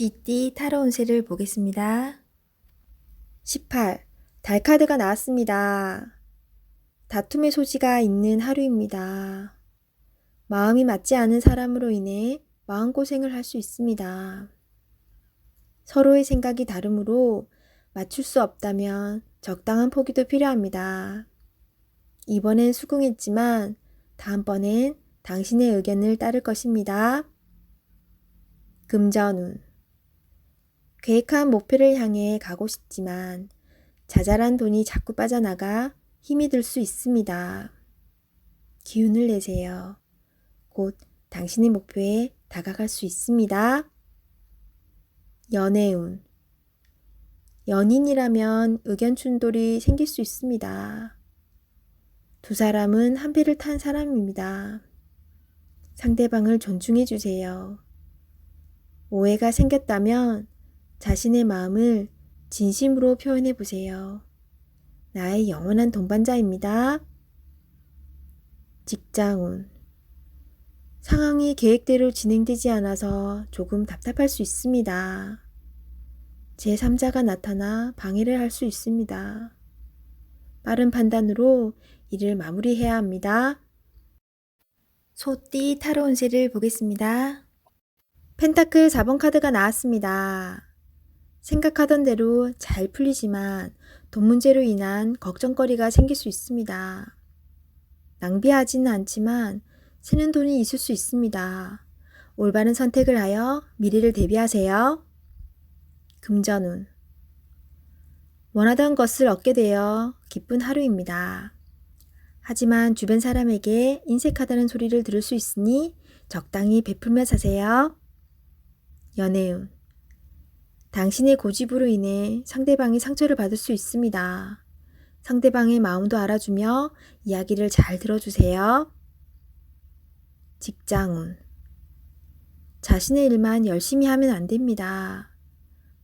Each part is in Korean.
쥐띠 타로 운세를 보겠습니다. 18. 달 카드가 나왔습니다. 다툼의 소지가 있는 하루입니다. 마음이 맞지 않은 사람으로 인해 마음고생을 할 수 있습니다. 서로의 생각이 다르므로 맞출 수 없다면 적당한 포기도 필요합니다. 이번엔 수긍했지만 다음번엔 당신의 의견을 따를 것입니다. 금전운. 계획한 목표를 향해 가고 싶지만 자잘한 돈이 자꾸 빠져나가 힘이 들 수 있습니다. 기운을 내세요. 곧 당신의 목표에 다가갈 수 있습니다. 연애운. 연인이라면 의견 충돌이 생길 수 있습니다. 두 사람은 한 배를 탄 사람입니다. 상대방을 존중해 주세요. 오해가 생겼다면 자신의 마음을 진심으로 표현해 보세요. 나의 영원한 동반자입니다. 직장운. 상황이 계획대로 진행되지 않아서 조금 답답할 수 있습니다. 제3자가 나타나 방해를 할 수 있습니다. 빠른 판단으로 일을 마무리해야 합니다. 소띠 타로 운세를 보겠습니다. 펜타클 4번 카드가 나왔습니다. 생각하던 대로 잘 풀리지만 돈 문제로 인한 걱정거리가 생길 수 있습니다. 낭비하지는 않지만 새는 돈이 있을 수 있습니다. 올바른 선택을 하여 미래를 대비하세요. 금전운. 원하던 것을 얻게 되어 기쁜 하루입니다. 하지만 주변 사람에게 인색하다는 소리를 들을 수 있으니 적당히 베풀며 사세요. 연애운. 당신의 고집으로 인해 상대방이 상처를 받을 수 있습니다. 상대방의 마음도 알아주며 이야기를 잘 들어주세요. 직장운. 자신의 일만 열심히 하면 안 됩니다.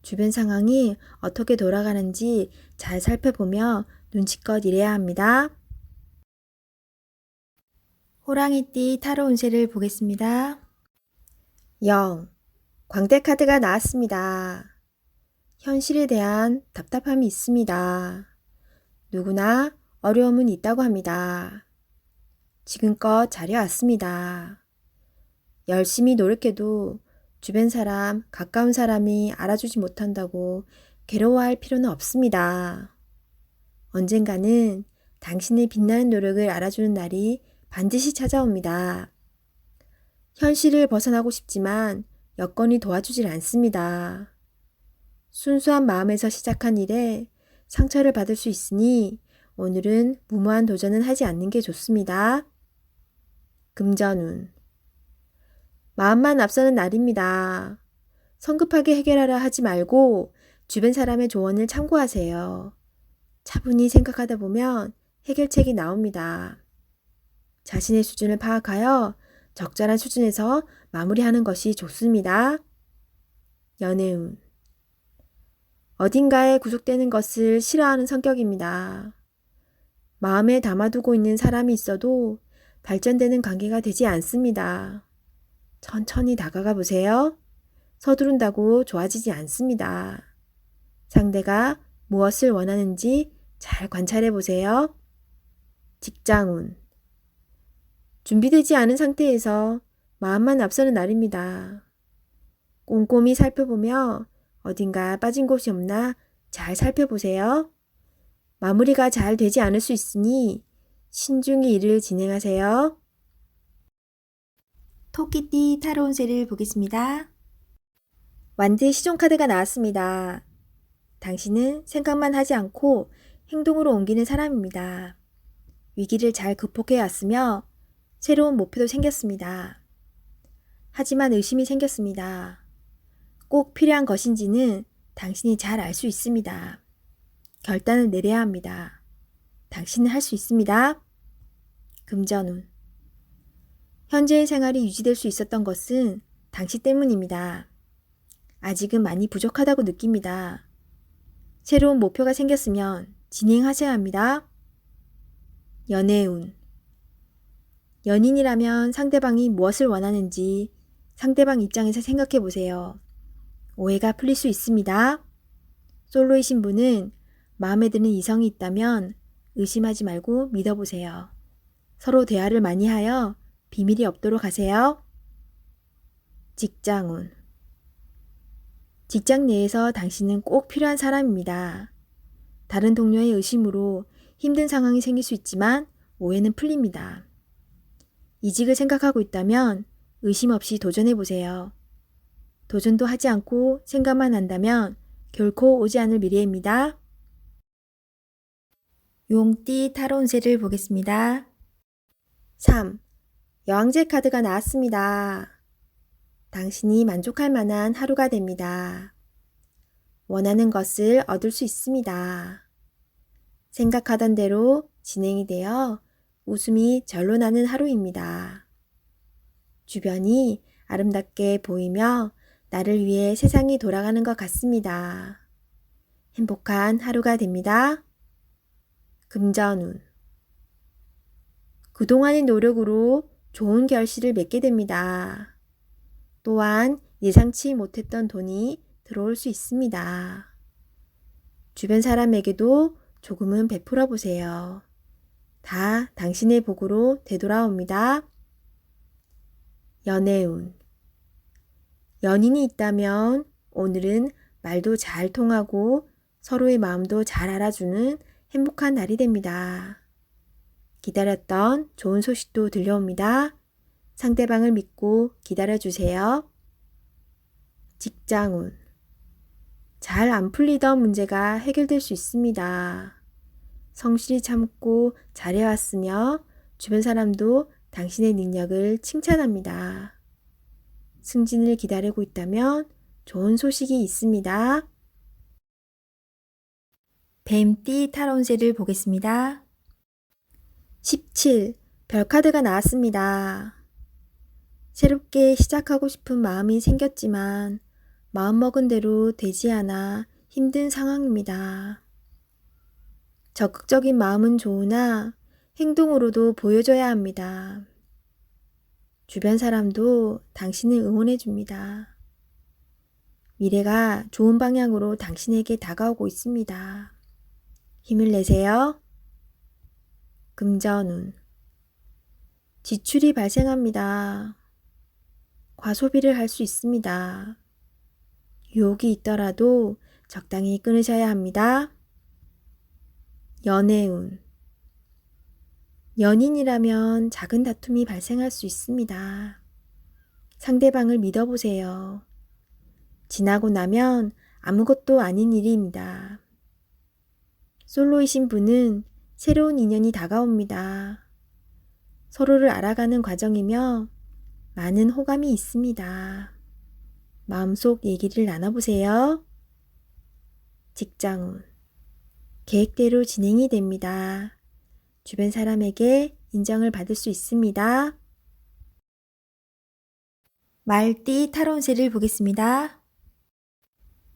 주변 상황이 어떻게 돌아가는지 잘 살펴보며 눈치껏 일해야 합니다. 호랑이띠 타로 운세를 보겠습니다. 0. 광대 카드가 나왔습니다. 현실에 대한 답답함이 있습니다. 누구나 어려움은 있다고 합니다. 지금껏 잘해왔습니다. 열심히 노력해도 주변 사람, 가까운 사람이 알아주지 못한다고 괴로워할 필요는 없습니다. 언젠가는 당신의 빛나는 노력을 알아주는 날이 반드시 찾아옵니다. 현실을 벗어나고 싶지만 여건이 도와주질 않습니다. 순수한 마음에서 시작한 일에 상처를 받을 수 있으니 오늘은 무모한 도전은 하지 않는 게 좋습니다. 금전운. 마음만 앞서는 날입니다. 성급하게 해결하려 하지 말고 주변 사람의 조언을 참고하세요. 차분히 생각하다 보면 해결책이 나옵니다. 자신의 수준을 파악하여 적절한 수준에서 마무리하는 것이 좋습니다. 연애운. 어딘가에 구속되는 것을 싫어하는 성격입니다. 마음에 담아두고 있는 사람이 있어도 발전되는 관계가 되지 않습니다. 천천히 다가가 보세요. 서두른다고 좋아지지 않습니다. 상대가 무엇을 원하는지 잘 관찰해 보세요. 직장운. 준비되지 않은 상태에서 마음만 앞서는 날입니다. 꼼꼼히 살펴보며 어딘가 빠진 곳이 없나 잘 살펴보세요. 마무리가 잘 되지 않을 수 있으니 신중히 일을 진행하세요. 토끼띠 타로 운세를 보겠습니다. 완드 시종 카드가 나왔습니다. 당신은 생각만 하지 않고 행동으로 옮기는 사람입니다. 위기를 잘 극복해 왔으며 새로운 목표도 생겼습니다. 하지만 의심이 생겼습니다. 꼭 필요한 것인지는 당신이 잘 알 수 있습니다. 결단을 내려야 합니다. 당신은 할 수 있습니다. 금전운. 현재의 생활이 유지될 수 있었던 것은 당신 때문입니다. 아직은 많이 부족하다고 느낍니다. 새로운 목표가 생겼으면 진행하셔야 합니다. 연애운. 연인이라면 상대방이 무엇을 원하는지 상대방 입장에서 생각해 보세요. 오해가 풀릴 수 있습니다. 솔로이신 분은 마음에 드는 이성이 있다면 의심하지 말고 믿어보세요. 서로 대화를 많이 하여 비밀이 없도록 하세요. 직장운. 직장 내에서 당신은 꼭 필요한 사람입니다. 다른 동료의 의심으로 힘든 상황이 생길 수 있지만 오해는 풀립니다. 이직을 생각하고 있다면 의심 없이 도전해보세요. 도전도 하지 않고 생각만 한다면 결코 오지 않을 미래입니다. 용띠 타로 운세를 보겠습니다. 3. 여왕제 카드가 나왔습니다. 당신이 만족할 만한 하루가 됩니다. 원하는 것을 얻을 수 있습니다. 생각하던 대로 진행이 되어 웃음이 절로 나는 하루입니다. 주변이 아름답게 보이며 나를 위해 세상이 돌아가는 것 같습니다. 행복한 하루가 됩니다. 금전운. 그동안의 노력으로 좋은 결실을 맺게 됩니다. 또한 예상치 못했던 돈이 들어올 수 있습니다. 주변 사람에게도 조금은 베풀어 보세요. 다 당신의 복으로 되돌아옵니다. 연애운. 연인이 있다면 오늘은 말도 잘 통하고 서로의 마음도 잘 알아주는 행복한 날이 됩니다. 기다렸던 좋은 소식도 들려옵니다. 상대방을 믿고 기다려주세요. 직장운. 잘 안 풀리던 문제가 해결될 수 있습니다. 성실히 참고 잘해왔으며 주변 사람도 당신의 능력을 칭찬합니다. 승진을 기다리고 있다면 좋은 소식이 있습니다. 뱀띠 타로 운세를 보겠습니다. 17. 별카드가 나왔습니다. 새롭게 시작하고 싶은 마음이 생겼지만 마음먹은 대로 되지 않아 힘든 상황입니다. 적극적인 마음은 좋으나 행동으로도 보여줘야 합니다. 주변 사람도 당신을 응원해 줍니다. 미래가 좋은 방향으로 당신에게 다가오고 있습니다. 힘을 내세요. 금전운. 지출이 발생합니다. 과소비를 할 수 있습니다. 유혹이 있더라도 적당히 끊으셔야 합니다. 연애운. 연인이라면 작은 다툼이 발생할 수 있습니다. 상대방을 믿어보세요. 지나고 나면 아무것도 아닌 일입니다. 솔로이신 분은 새로운 인연이 다가옵니다. 서로를 알아가는 과정이며 많은 호감이 있습니다. 마음속 얘기를 나눠보세요. 직장운. 계획대로 진행이 됩니다. 주변 사람에게 인정을 받을 수 있습니다. 말띠 타로 운세를 보겠습니다.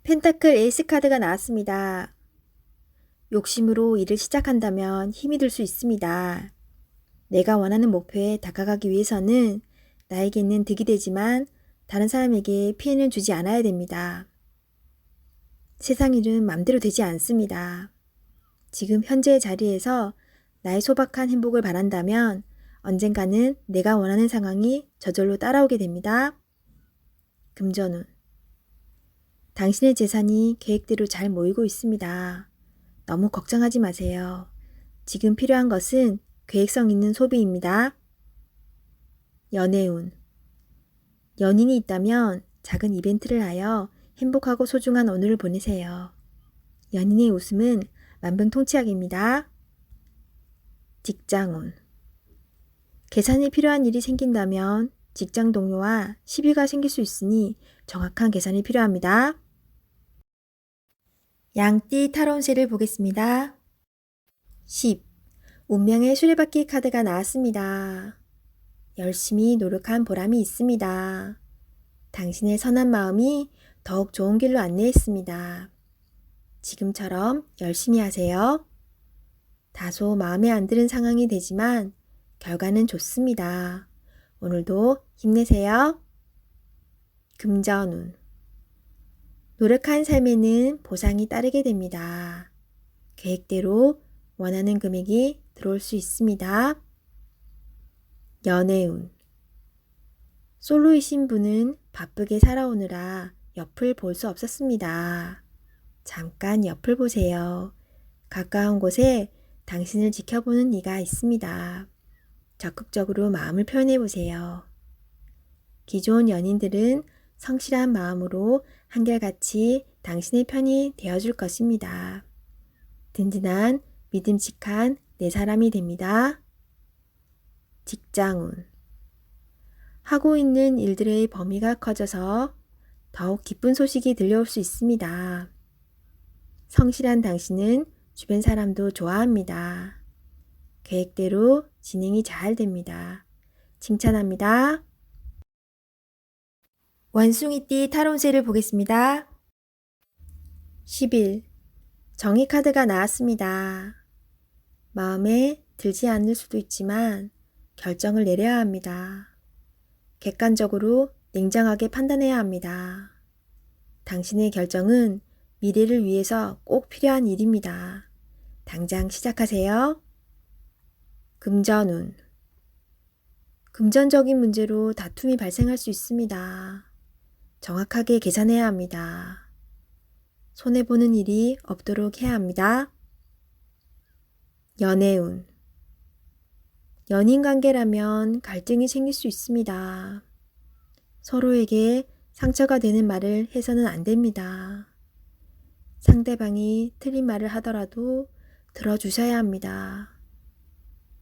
펜타클 에이스 카드가 나왔습니다. 욕심으로 일을 시작한다면 힘이 들 수 있습니다. 내가 원하는 목표에 다가가기 위해서는 나에게는 득이 되지만 다른 사람에게 피해는 주지 않아야 됩니다. 세상 일은 맘대로 되지 않습니다. 지금 현재의 자리에서 나의 소박한 행복을 바란다면 언젠가는 내가 원하는 상황이 저절로 따라오게 됩니다. 금전운. 당신의 재산이 계획대로 잘 모이고 있습니다. 너무 걱정하지 마세요. 지금 필요한 것은 계획성 있는 소비입니다. 연애운. 연인이 있다면 작은 이벤트를 하여 행복하고 소중한 오늘을 보내세요. 연인의 웃음은 만병통치약입니다. 직장운. 계산이 필요한 일이 생긴다면 직장 동료와 시비가 생길 수 있으니 정확한 계산이 필요합니다. 양띠 타로 운세를 보겠습니다. 10. 운명의 수레바퀴 카드가 나왔습니다. 열심히 노력한 보람이 있습니다. 당신의 선한 마음이 더욱 좋은 길로 안내했습니다. 지금처럼 열심히 하세요. 다소 마음에 안 드는 상황이 되지만 결과는 좋습니다. 오늘도 힘내세요. 금전운. 노력한 삶에는 보상이 따르게 됩니다. 계획대로 원하는 금액이 들어올 수 있습니다. 연애운. 솔로이신 분은 바쁘게 살아오느라 옆을 볼 수 없었습니다. 잠깐 옆을 보세요. 가까운 곳에 당신을 지켜보는 이가 있습니다. 적극적으로 마음을 표현해 보세요. 기존 연인들은 성실한 마음으로 한결같이 당신의 편이 되어줄 것입니다. 든든한 믿음직한 내 사람이 됩니다. 직장운. 하고 있는 일들의 범위가 커져서 더욱 기쁜 소식이 들려올 수 있습니다. 성실한 당신은 주변 사람도 좋아합니다. 계획대로 진행이 잘 됩니다. 칭찬합니다. 원숭이띠 타로운세를 보겠습니다. 10일 정의 카드가 나왔습니다. 마음에 들지 않을 수도 있지만 결정을 내려야 합니다. 객관적으로 냉정하게 판단해야 합니다. 당신의 결정은 미래를 위해서 꼭 필요한 일입니다. 당장 시작하세요. 금전운. 금전적인 문제로 다툼이 발생할 수 있습니다. 정확하게 계산해야 합니다. 손해보는 일이 없도록 해야 합니다. 연애운. 연인 관계라면 갈등이 생길 수 있습니다. 서로에게 상처가 되는 말을 해서는 안 됩니다. 상대방이 틀린 말을 하더라도 들어주셔야 합니다.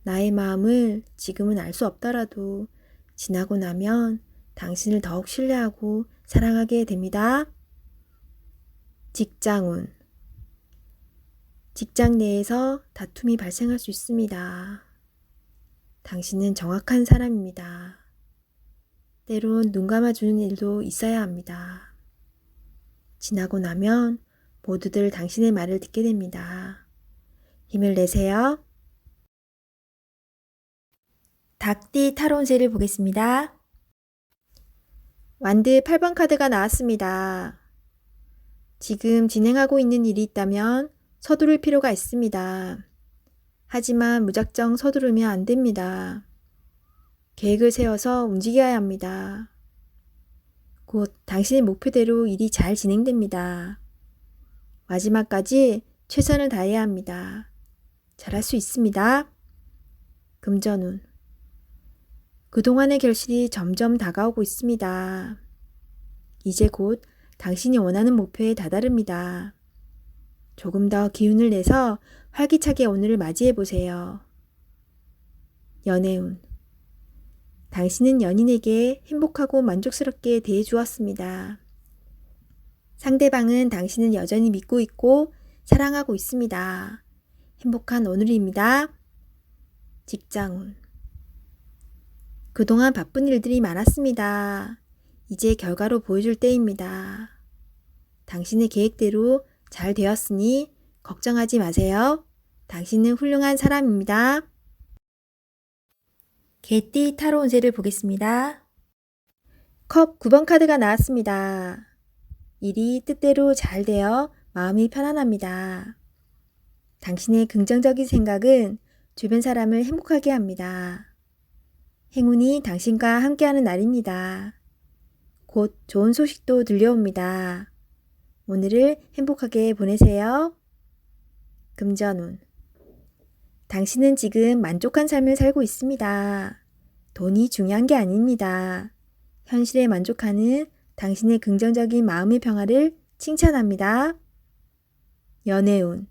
나의 마음을 지금은 알 수 없더라도 지나고 나면 당신을 더욱 신뢰하고 사랑하게 됩니다. 직장운. 직장 내에서 다툼이 발생할 수 있습니다. 당신은 정확한 사람입니다. 때론 눈 감아주는 일도 있어야 합니다. 지나고 나면 모두들 당신의 말을 듣게 됩니다. 힘을 내세요. 닭띠 타로운세를 보겠습니다. 완드 8번 카드가 나왔습니다. 지금 진행하고 있는 일이 있다면 서두를 필요가 있습니다. 하지만 무작정 서두르면 안 됩니다. 계획을 세워서 움직여야 합니다. 곧 당신의 목표대로 일이 잘 진행됩니다. 마지막까지 최선을 다해야 합니다. 잘할 수 있습니다. 금전운. 그동안의 결실이 점점 다가오고 있습니다. 이제 곧 당신이 원하는 목표에 다다릅니다. 조금 더 기운을 내서 활기차게 오늘을 맞이해 보세요. 연애운. 당신은 연인에게 행복하고 만족스럽게 대해 주었습니다. 상대방은 당신을 여전히 믿고 있고 사랑하고 있습니다. 행복한 오늘입니다. 직장운. 그동안 바쁜 일들이 많았습니다. 이제 결과로 보여줄 때입니다. 당신의 계획대로 잘 되었으니 걱정하지 마세요. 당신은 훌륭한 사람입니다. 개띠 타로 운세를 보겠습니다. 컵 9번 카드가 나왔습니다. 일이 뜻대로 잘 되어 마음이 편안합니다. 당신의 긍정적인 생각은 주변 사람을 행복하게 합니다. 행운이 당신과 함께하는 날입니다. 곧 좋은 소식도 들려옵니다. 오늘을 행복하게 보내세요. 금전운. 당신은 지금 만족한 삶을 살고 있습니다. 돈이 중요한 게 아닙니다. 현실에 만족하는 당신의 긍정적인 마음의 평화를 칭찬합니다. 연애운.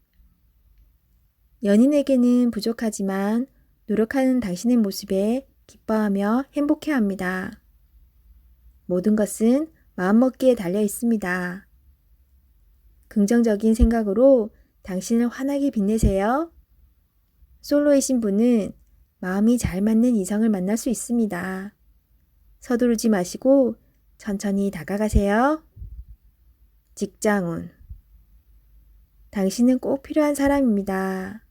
연인에게는 부족하지만 노력하는 당신의 모습에 기뻐하며 행복해합니다. 모든 것은 마음먹기에 달려 있습니다. 긍정적인 생각으로 당신을 환하게 빛내세요. 솔로이신 분은 마음이 잘 맞는 이성을 만날 수 있습니다. 서두르지 마시고 천천히 다가가세요. 직장운. 당신은 꼭 필요한 사람입니다.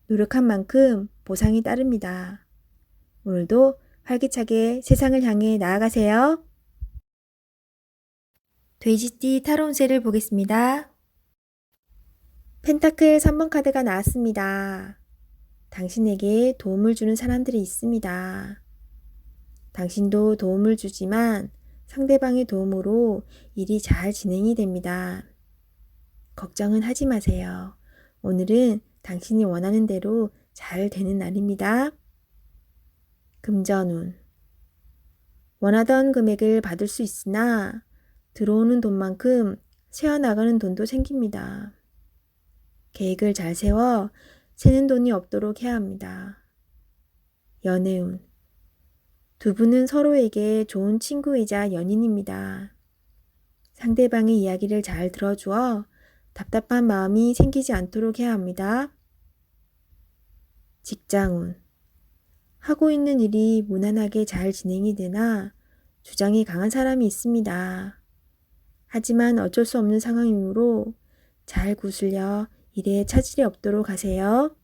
노력한 만큼 보상이 따릅니다. 오늘도 활기차게 세상을 향해 나아가세요. 돼지띠 타로 운세를 보겠습니다. 펜타클 3번 카드가 나왔습니다. 당신에게 도움을 주는 사람들이 있습니다. 당신도 도움을 주지만 상대방의 도움으로 일이 잘 진행이 됩니다. 걱정은 하지 마세요. 오늘은 당신이 원하는 대로 잘 되는 날입니다. 금전운. 원하던 금액을 받을 수 있으나 들어오는 돈만큼 새어나가는 돈도 생깁니다. 계획을 잘 세워 새는 돈이 없도록 해야 합니다. 연애운. 두 분은 서로에게 좋은 친구이자 연인입니다. 상대방의 이야기를 잘 들어주어 답답한 마음이 생기지 않도록 해야 합니다. 직장운. 하고 있는 일이 무난하게 잘 진행이 되나 주장이 강한 사람이 있습니다. 하지만 어쩔 수 없는 상황이므로 잘 구슬려 일에 차질이 없도록 하세요.